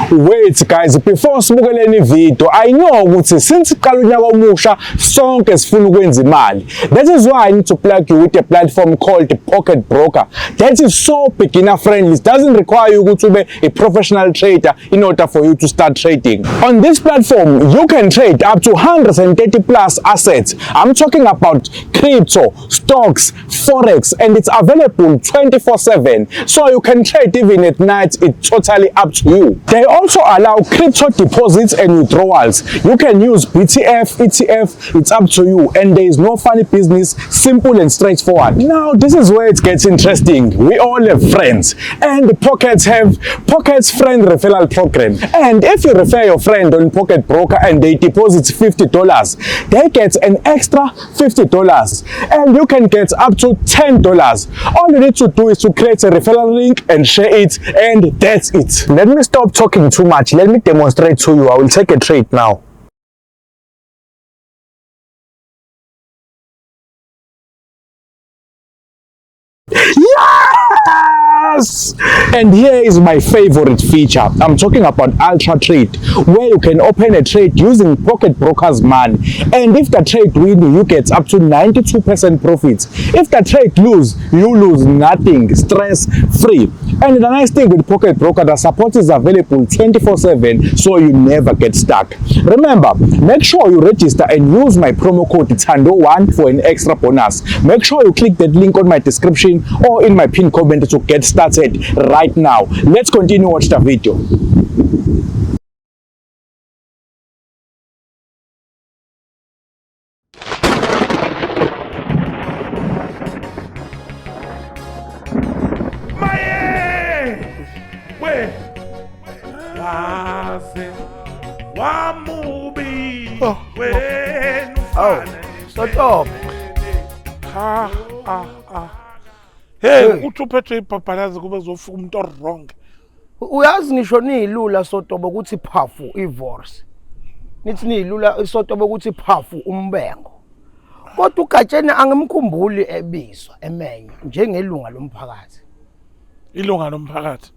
Wait guys, before sibukele any video, I know ukuthi since iqala unyaka omusha sonke sifuna ukwenza imali. That is why I need to plug you with a platform called Pocket Broker. That is so beginner friendly. It doesn't require you to be a professional trader in order for you to start trading. On this platform, you can trade up to 130 plus assets. I'm talking about crypto, stocks, forex, and it's available 24/7. So you can trade even at night. It's totally up to you. They also allow crypto deposits and withdrawals. You can use BTF, ETF, it's up to you, and there is no funny business, simple and straightforward. Now this is where it gets interesting. We all have friends, and the Pockets have Pockets Friend Referral Program. And if you refer your friend on Pocket Broker and they deposit $50, they get an extra $50, and you can get up to $10. All you need to do is to create a referral link and share it, and that's it. Let me stop talking too much. Let me demonstrate to you. I will take a trade now. Yes! And here is my favorite feature. I'm talking about Ultra Trade, where you can open a trade using Pocket Broker's money. And if the trade wins, you get up to 92% profits. If the trade lose, you lose nothing, stress free. And the nice thing with Pocket Broker, the support is available 24/7, so you never get stuck. Remember, make sure you register and use my promo code THANDO1 for an extra bonus. Make sure you click that link on my description or in my pinned comment to get started right now. Let's continue watch the video. Stop. Hey, uthuphethe ipapalazi kube zofuka umuntu wrong. Uyazi ngisho nilula sotobo ukuthi phafu ivorce. Nithi nilula isotobo ukuthi phafu umbengo. Kodwa uGatsheni angimkhumbuli ebizwa emenye njengelunga lomphakathi. Ilunga lomphakathi.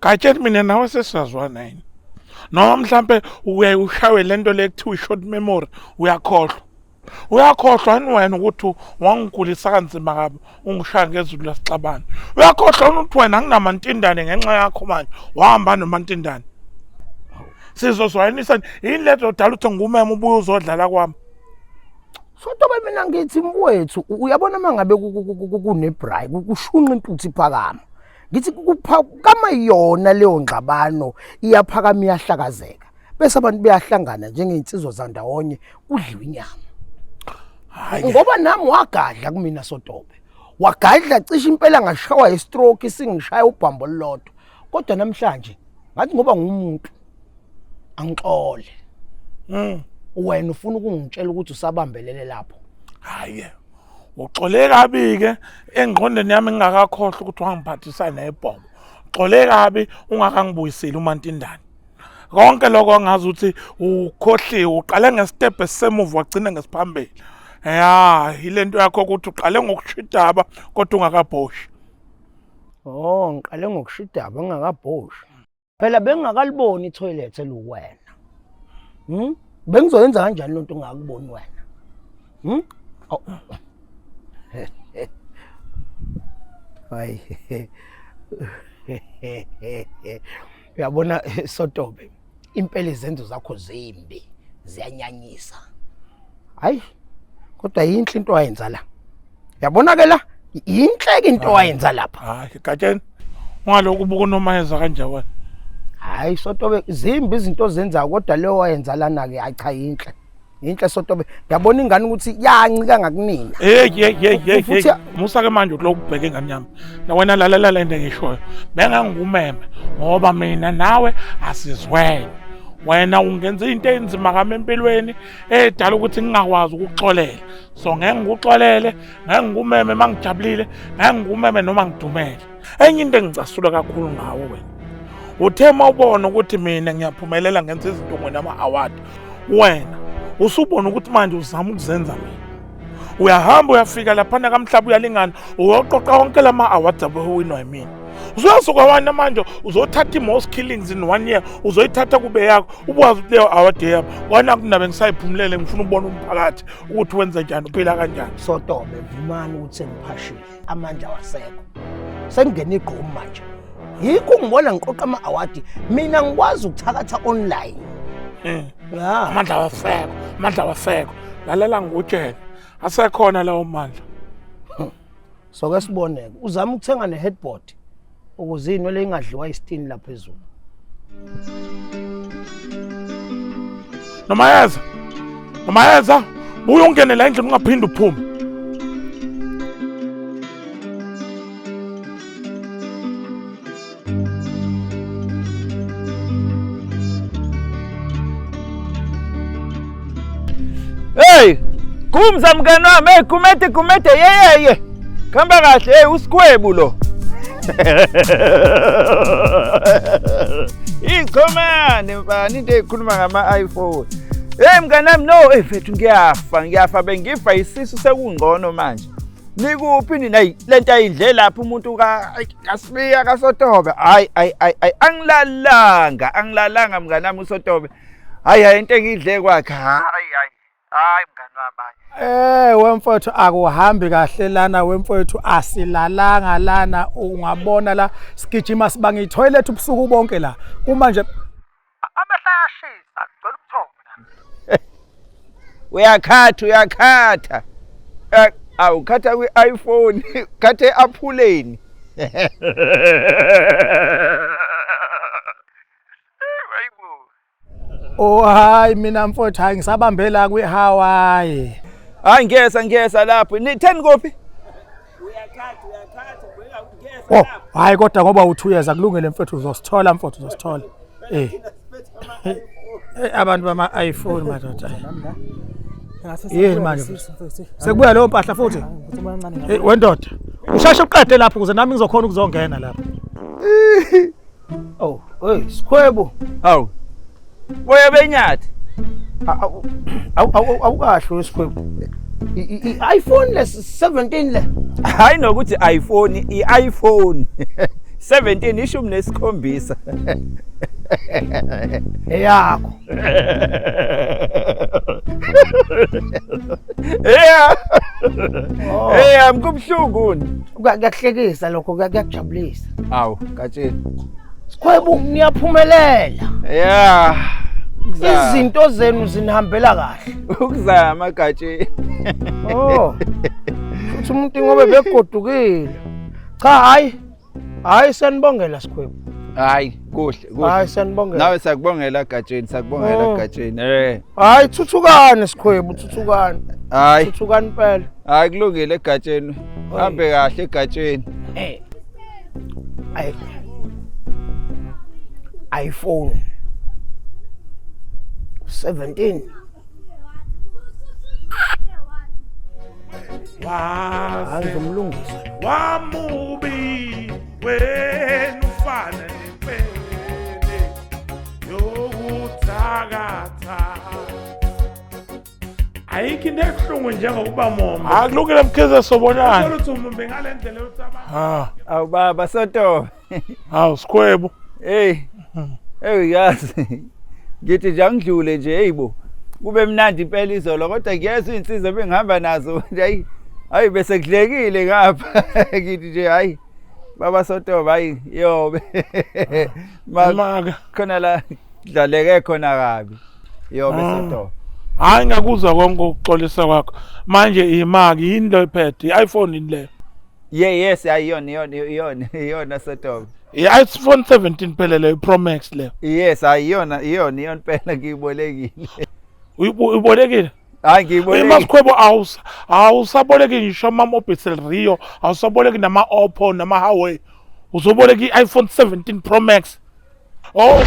Gatsheni mina nawe sesazwana yini. Noma mhlambe uyaye ushawe lento lekuthiwa short memory uyakhohlwa. Uyakhohlwa yini wena ukuthi wangigulisa kanzima kabi ungishaya ngezulu lasixabana. Uyakhohlwa ukuthi wena anginamantindane ngenxa yakho manje wahamba nomantindane. Sizozwayenisa yini lezo dala uthi ngumema ubuye uzodlala kwami. Sotobe mina ngithi mfowethu uyabona mangabe kunebrayi kushunqa intuthu iphakama. Ngithi kama yona leyo ngxabano iyaphakama iyahlakazeka. Bese abantu beyahlangana njengeinsizwa zandawonye kudliwa inyama. Ngoba nami wagadla kumina Sotobe. Wagadla cishe impela ngashawa istroke singishaya ubhambo lolodwa. Kodwa namhlanje ngathi ngoba ngumuntu angixole. Wena ufuna ukungitshela ukuthi usabambelele lapho. Hayi. Uxole kabi ke engqondweni yami ngingakakhohlwa ukuthi wangiphathisa nebhombo. Uxole kabi ungakangibuyiseli umantindane. Konke lokho ngazi ukuthi ukhohliwe uqale ngestep esemuva wagcina ngesiphambili. Ya, ilento yakho ukuthi uqale ngokushidaba kodwa ungakabhoshi. Oh, ngiqale ngokushidaba ngingakabhoshi. Phela bengingakaliboni itoilet eluwena. Bengizoyenza kanjani lonto ungakuboni wena? Oh. Hayi. Uyabona Sotobe, impela izenzo zakho zimbi, ziyanyanyisa. Hayi. Kodwa yinhle into wayenza la. Yabona ke la, yinhle into wayenza lapha. Hayi, Gatsheni. Ungaloku ubuka uNomayeza kanje wena. Hayi Sotobe, zimbi izinto zenza kodwa leyo wayenza lana ke acha yinhle. Yinhle Sotobe. Yabona ingane ukuthi yancika ngakunina. Hey. Musa ke manje lokhu ubheke ingane yami. Na wena lalela lento ngishoyo. Bengangumeme ngoba mina nawe asizwene. Wena ungenza into enzima kami empilweni edala ukuthi ngingakwazi ukuxolela. So ngeke ngikuxolele, ngeke ngumeme mangijabulile, ngeke ngumeme noma ngidumele. Enye into engicasula kakhulu ngawe wena. Uthe mawubona ukuthi mina ngiyaphumelela ngenza izinto ngena ama-award. Wena usubona ukuthi manje uzama ukuzenza mina. Uyahamba uyafika lapha kamhlaba uyalingana uyoqoqa wonke lama awards abawinwa yimina. Uzasuka wena manje uzothatha i-most killings in 1 year uzoyithatha kube yakho ubwazi ukuthi leyo award yami wena kunabe ngisayiphumulele ngifuna ukubona umphakathi ukuthi wenze njani uphila kanjani. Sotobe vumani ukuthi sengiphashile amandla wasekho. Sengingena igqomu manje. Yikho ngibona ngiqoqa ama-award mina ngikwazi ukuthakatha online. Ya Amandla wasekho. Lalela ngikutshela. Asekhona lawo mandla. So ke siboneke uzama ukuthenga ne-headboard ukuze inwele ingadliwa isitini lapha phezulu. Nomayeza buya ungene la endlini ungaphindi uphume. Hey, kumza mngani wami, hey kumete ye. Khamba kahle, hey usikhwebu lo. Ikhomane mfana into ekhuluma ngama-iPhone. Hey mngani wami no, hey mfethu ngiyafa bengifa isisu sekungcono manje. Nikuphi nina lento ayidle lapha umuntu kaSibiya kaSotobe. Hayi angilalanga mngani wami uSotobe. Hayi into engidle kwakhe. Hayi mngani wami. Wemfowethu akuhambi kahle lana wemfowethu asilalanga lana ungabona la sigijima sibanga i-toilet ubusuku bonke la. Uma nje amehla ayashisa ngicela ukuthoma. Uyakhatha. Awukhatha kwi-iPhone, khatha e-aphuleni. Oh hayi mina mfowethu hayi ngisabambe la kwi-Hawaii. Hayi ngiyeza lapho. Nitheni kuphi? Uyakhatha ngiyeza lapho. Hayi kodwa ngoba uthuyeza kulungile mfowethu uzosithola mfowethu uzosithola. Abantu bama-iPhone madoda. Yini manje? Sekubuya leyo mpahla futhi. Wendoda. Ushashe uqede lapho ukuze nami ngizokhona ukuzongena lapho. Oh, hey, sikhwebo. Hawu. Boya benyathi. Awukahle wesikhwebo. I-iPhone le 17 le. Hayi nokuthi iPhone, i-iPhone 17 ishumi nesikhombisa. Eyakho. Mkubhlunguni. Kuyahlekisa lokho kuyakujabulisa. Awu, katsheni. Sikhwebo niyaphumelela. Izinto zenu zinihambela kahle. Ukuzama katsheni. Oh. Futhi umuntu ngobe begodukile. Cha hayi sanibongela sikhwebo. Hayi kuhle. Hayi sanibongela. Nawe sakubongela gatsheni, gatsheni. Hayi thuthukane sikhwebo, thuthukane. Hayi thuthukane impela. Hayi kulungile gatsheni. Hambe kahle gatsheni. iPhone 17. Angizomlungisa. Wamubi wena ufana nempele yokuthakatha. Ayikho into ebuhlungu njengokuba mombe. Akulungile mkhize sobonana. Ngicela ukuthi umbe ngale ndlela yokucabanga. Awu baba Sotobe. Hawu sikhwebo. Hey yazi. Ngithi nje angidlule nje heyibo. Kube mnandi impela izolo kodwa ngiyezwa insizwe bengihamba nazo nje hayi bese kudlekile ngapha ngithi nje hayi baba Sotobe hayi yobe maka khona la dlaleke khona kabi yobe Sotobe. Hayi ngakuzwa konke ukuxolisa kwakho manje imaki yini lo iphethe i-iPhone ini le? Yes ayiyona Sotobe. I-iPhone 17 phela le Pro Max le. Yes ayiyona phela ngiyibolekile. Uyibolekile? Hayi ngiyibolekile. Imasikhwebo awusaboleki ngisho ama-Mobitel Rio, awusaboleki nama-Oppo nama-Huawei. Uzoboleka i-iPhone 17 Pro Max. Oh.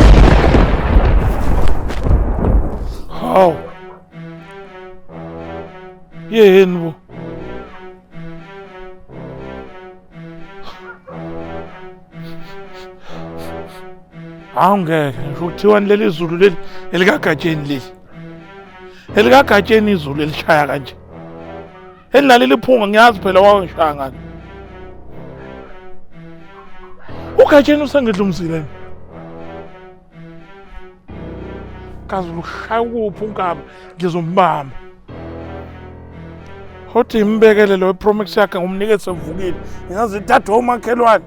Yini bo? Angeke ngisho kuthiwa leli izulu leli elikagatsheni leli. Elikagatsheni izulu elishaya kanje. Elinaleli phunga ngiyazi phela wangishaya ngani. Ugatsheni usengidlumzile. Kazi ushaya kuphi unkaba ngizombamba. Hothi imbekele lo Promax yakhe ngumnike sevukile. Ngingazi thatha omakhelwane.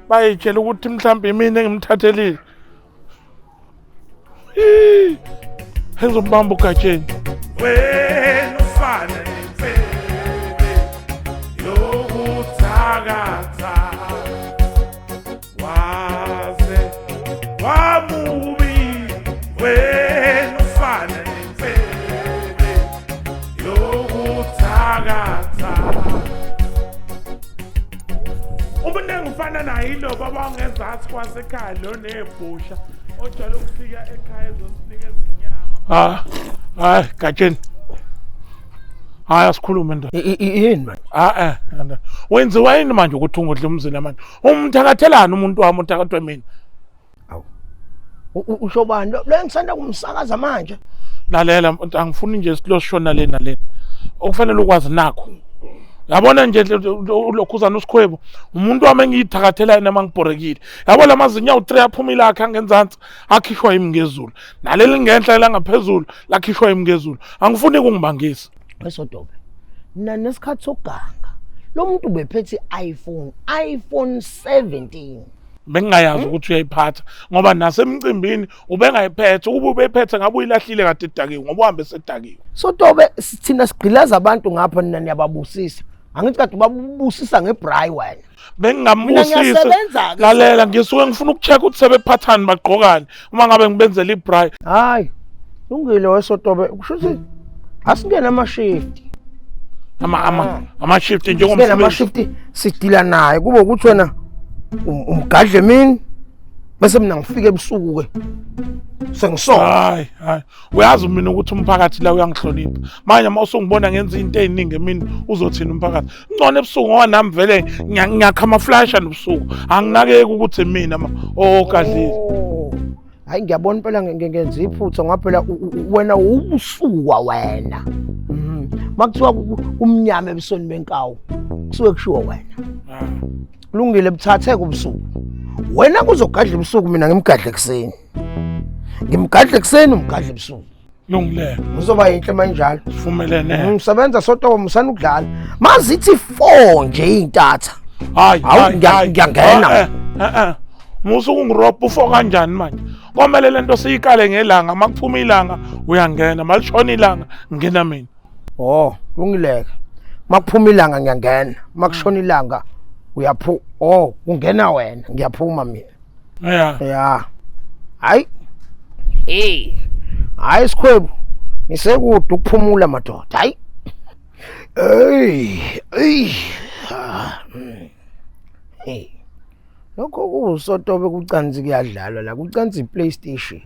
Bayitshela ukuthi mhlawumbe mina engimthathelile. Henzombamba ugatsheni. Wena ufana nemfene yokuthakatha waze wamubi wena ufana nemfene yokuthakatha umuntu ngifana naye lo baba ongezathi kwasekhaya lo nebhusha ojwayele ukufika ekhaya ezosinikeza inyama. Hayi Gatsheni. Hayi asikhulume ndoda. Yini manje? Wenziwa yini manje ukuthi ungodla umzini manje? Umthakathelana umuntu wami uthakathwe mina. Awu. Ushobani lo engisanda kumsakaza manje? Lalela angifuni nje silosishona lena lena. Okufanele ukwazi nakho. Yabona nje lokhuzana usikhwebo umuntu wami engiyithakathela nama ngibhorekile. Yabo lamazinya u3 aphuma ilakhe angenzansi akhishwa yimi ngezulu. Naleli ngenhla langaphezulu lakhishwa yimi ngezulu. Angifuni kungibangisa. Wesodobe. Mina nesikhathi sokuganga. Lo muntu ubephethe iPhone 17. Bengingayazi ukuthi uyayiphatha ngoba nasemcimbini ubengayiphethe ukuba ubephethe ngabe uyilahlile kade edakiwe ngoba uhambe sedakiwe. Sodobe sithina sigqilaza abantu ngapha nina niyababusisa. Angithi kade ubabusisa ngebrayi wena. Bengingambusisa. Lalela ngisuke ngifuna ukucheck ukuthi sebephathani bagqokani uma ngabe ngibenzela ibrayi. Hayi. Lungile wesodobe kusho ukuthi asingena ama-shift. Ama-shift njengomsebenzi. Ama-shift sidila naye kube ukuthi wena umgadle mini bese mina ngifike ebusuku ke sengisona. Hayi uyazi mina ukuthi umphakathi la uyangihlonipha manje mawusungibona ngenza into eziningi emini uzothina umphakathi ngcono ebusuku ngoba nami vele ngiyakha ama-flash nobusuku anginakeki ukuthi mina gadlile. Hayi ngiyabona impela ngenza iphutha ngoba phela wena ubusuka wena. Makuthiwa umnyama ebusweni benkawu kusuke kushiwo wena. Kulungile buthathe kubusuku. Wena kuzogadla ebusuku mina ngimgadle ekseni. Ngimgadle ekseni umgadle ebusuku. Lungile. Uzoba inhle manjalo. Sivumelene. Ngisebenza sotoba musana ukudlala. Mazithi 4 nje intatha. Hayi ngiyangena. Musuku ngirobha ufo kanjani manje? Komele lento siyikale ngelanga makuphuma ilanga uyangena malishona ilanga ngena mina. Lungileke. Makuphuma ilanga ngiyangena. Makushona ilanga ungena wena ngiyaphuma mina. Ya. Hayi. Hayi sikhwebu. Ngisekude ukuphumula madoda. Hayi. Lokho kusotobe kucansi kuyadlalwa la kucansi iPlayStation.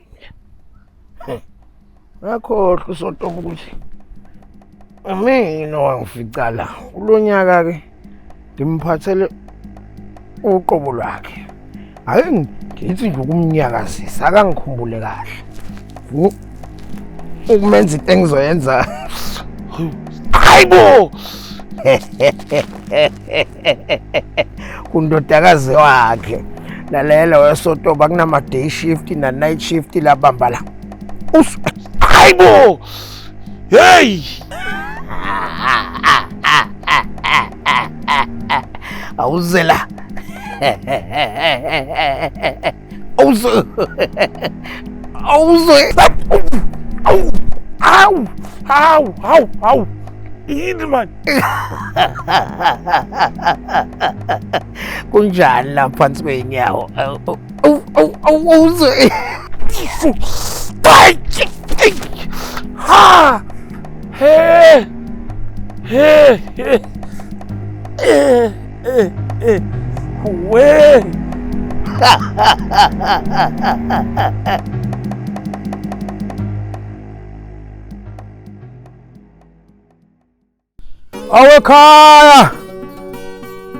Ngakho usotobe ukuthi mina wangifica la kulonyaka ke ngimphathele uqobo lwakhe. Hayi ngithi nje ukumnyakazisa akangikhumbule kahle. Ukumenza into engizoyenza. Hayibo. Kundodakazi wakhe. Lalela wesotoba kunama day shift na night shift labamba la. Hayibo. Hey. Awuzela. Au. Yini man. Kunjani la phansi kwenyawo. Awuze. Ha. Hey. We. Awekhaya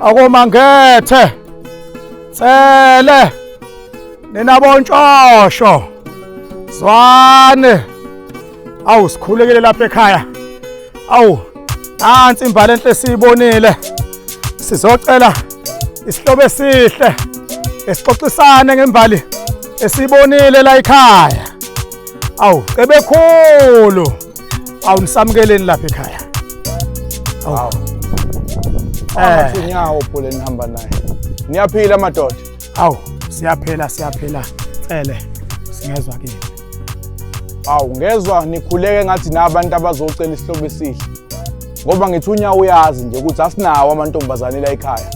akomangethe Tsele ninabonshosho Zwane awu sikhulekile lapha ekhaya awu nansi imbali enhle siyibonile sizocela isihlobo esihle Esixoxisane ngembali esibonile la ekhaya. Awu, ebekhulu. Awu nisamukeleni lapha ekhaya. Awu. Nyawo phole nihamba naye. Niyaphila madoda. Awu, siyaphela. Cele singezwa kini. Awu ngezwa nikhuleke ngathi nabantu abazocela isihlobo esihle. Ngoba ngithi unyawo uyazi nje ukuthi asinawo amantombazane la ekhaya.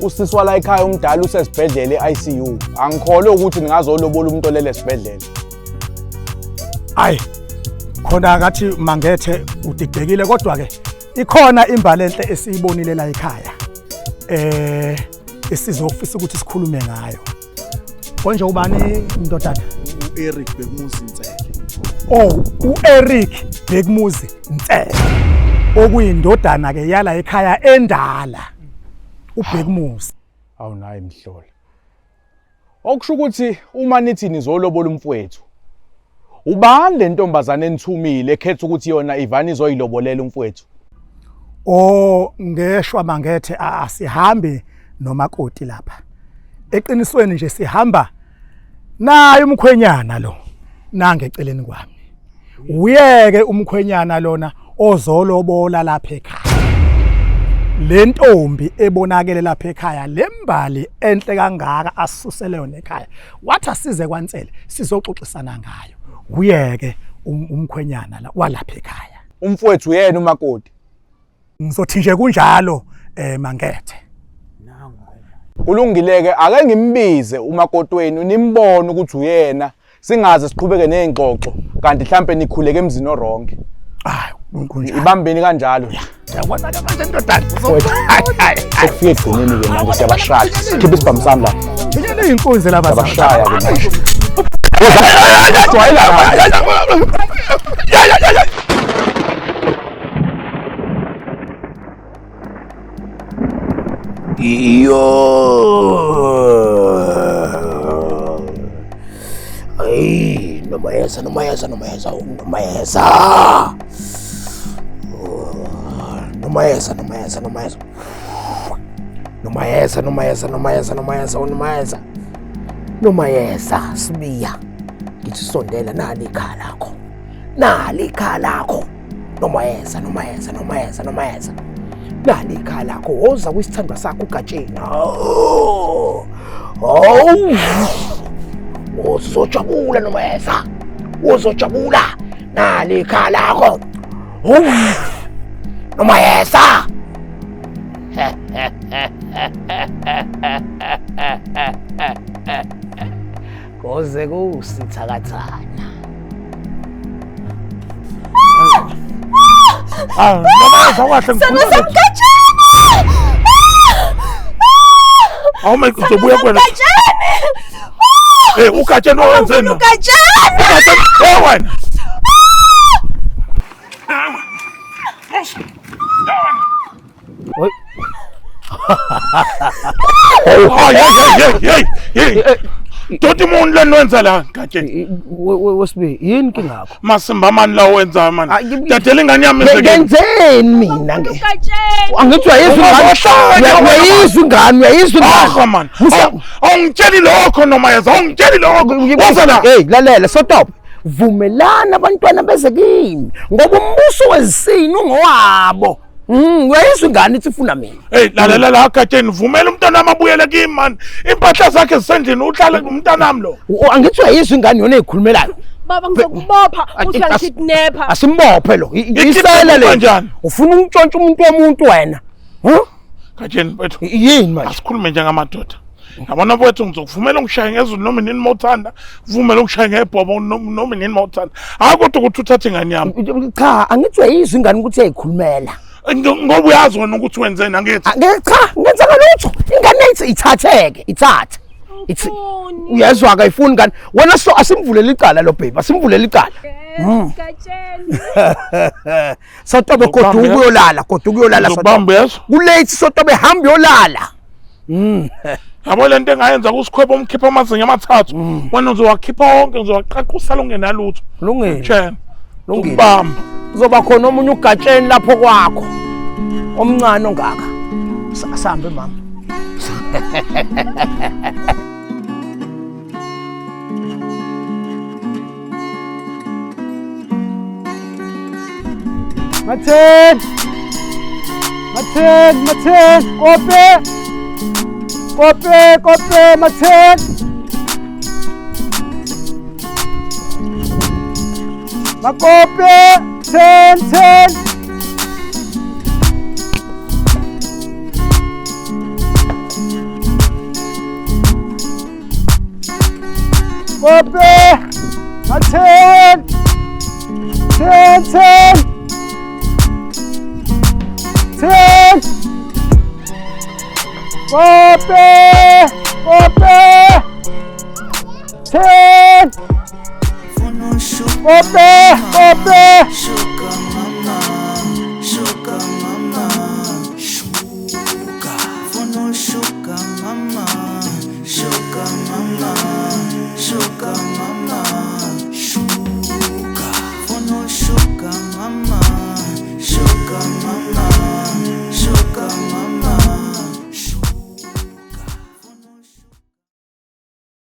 Usisi wala ekhaya umdala usesibhedlela eICU. Angikholwe ukuthi ningazolobola umuntu olele esibhedlela. Ayi. Khona ngathi mangethe udidekile kodwa ke ikhona imbali enhle esiyibonile la ekhaya. Esizofisa ukuthi sikhulume ngayo. Konje ubani indodana? uEric Bekmuzi Ntsele. Oh, uEric Bekmuzi Ntsele. Okuyindodana ke yala ekhaya endala. uBekmuzi. Awu naye mhlola. Okusho ukuthi uma nithi nizolobola umfowethu. Ubani le ntombazane enithumile ekhetha ukuthi yona ivani izoyilobolela umfowethu? Oh, ngeshwa mangethe asihambe nomakoti lapha. Eqinisweni nje sihamba naye umkhwenyana lo. Nange eceleni kwami. Uyeke umkhwenyana lona ozolobola lapha ekhaya. Le ntombi ebonakele lapha ekhaya lembali enhle kangaka asusele yona ekhaya. Wathi asize kwaNtsele sizoxoxisana ngayo. Uyeke umkhwenyana la walapha ekhaya. Umfowethu yena umakoti. Ngizothi nje kunjalo mangethe. Kulungileke ake ngimbize umakoti wenu nimbone ukuthi uyena singaze siqhubeke nezingxoxo kanti mhlambe nikhuleke emzini oronke. Hayi kunjalo. Ibambeni kanjalo. Yabona ke manje ndodana. Sekufike egcineni ke manje siyabashaya. Khipha isibhamu sami la. Ngiyele inkunzi laba Siyabashaya ke manje. Ay, nomayeza. Nomayeza, sibiya. Ngithi sondela nali ikhala lakho. Nomayeza. Nali ikhala lakho woza kwisithandwa sakho uGatsheni. Uzojabula nomayeza. Nali ikhala lakho. Nomayeza. Koze kusithakathana. Nomayeza wahle ngikhuluma. Awu manje uzobuya kwena. uGatsheni wenzeni? uGatsheni wena. Hey. Doti umuntu leni wenza la Gatsheni. Wesibe yini inkinga yakho? Masimba mani la wenza mani. Dadela ingane yami ngenzeni mina nge? Angithi uyayizwa ingane. Ah man. Awungitsheli lokho Nomayeza, awungitsheli lokho. Wenza la. Hey, lalela stop. Vumelana abantwana beze kimi ngoba umbuso wezisini ungowabo. Uyayizwa ingane ithi ifuna mina. Hey, lalela la Gatsheni, vumela umntana wami abuyele kimi man. Impahla zakhe zisendlini uhlale nomntana wami lo. Angithi uyayizwa ingane yona ezikhulumelayo. Baba ngizokubopha uthi uyangikidnapper. Asimbophe lo. Isela le. Ufuna ukuntshontsha umuntu womuntu wena. Gatsheni bethu. Yini manje? Asikhulume njengamadoda. Yabona mfowethu ngizokuvumela ungishaya ngezulu noma nini mawuthanda, vumela ungishaya ngebhobo noma nini mawuthanda. Hayi kodwa ukuthi uthathe ingane yami. Cha, angithi uyayizwa ingane ukuthi uyayikhulumela. Ngoba uyazi wena ukuthi wenzeni angithi. Cha, ngenza kalutho. Ingane ithi ithatheke, ithathe. Ithi uyezwa akayifuni ngani. Wena so asimvulela icala lo baby, asimvulela icala. Gatsheni. Sotobe kodwa ukuyolala Uzobamba yeso. Kulate sotobe hamba uyolala. Yabo lento engayenza kusikhwebo umkhipha amazinga amathathu. Wena uzowakhipha wonke uzowaqaqusala ungenalutho. Lungile. Tshena. Lungile. Ubamba. Kuzoba khona omunye uGatsheni lapho kwakho. Omncane ongaka. Asambe mama. Maten. Kope, Maten. Makope, 10. Kope, Maten. 10. Kope, 10. Kope. Sugar mama, sugar mama, sugar. Fono sugar mama, sugar mama, sugar mama, sugar. Fono sugar mama, sugar mama.